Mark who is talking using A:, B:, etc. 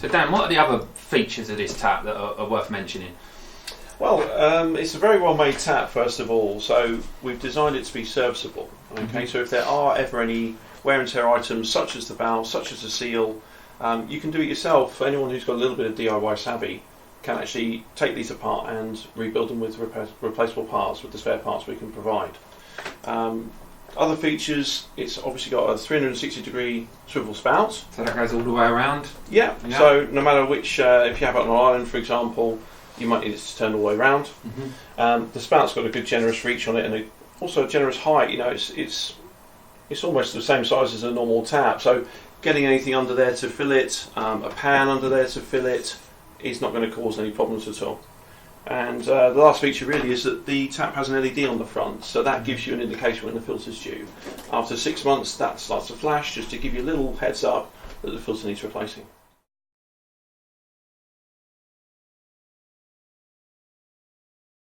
A: So Dan, what are the other features of this tap that are worth mentioning?
B: Well, it's a very well made tap first of all, so we've designed it to be serviceable. Okay, so if there are ever any wear and tear items such as the valve, such as the seal, you can do it yourself. Anyone who's got a little bit of DIY savvy can actually take these apart and rebuild them with replaceable parts, with the spare parts we can provide. Other features, it's obviously got a 360 degree swivel spout.
A: So that goes all the way around?
B: Yeah, so no matter which, if you have it on an island for example, you might need it to turn all the way around. The spout's got a good generous reach on it and also a generous height. You know, it's almost the same size as a normal tap, so getting anything under there to fill it, a pan under there to fill it, is not going to cause any problems at all. And the last feature really is that the tap has an LED on the front, so that gives you an indication when the filter's due. After 6 months that starts to flash, just to give you a little heads up that the filter needs replacing.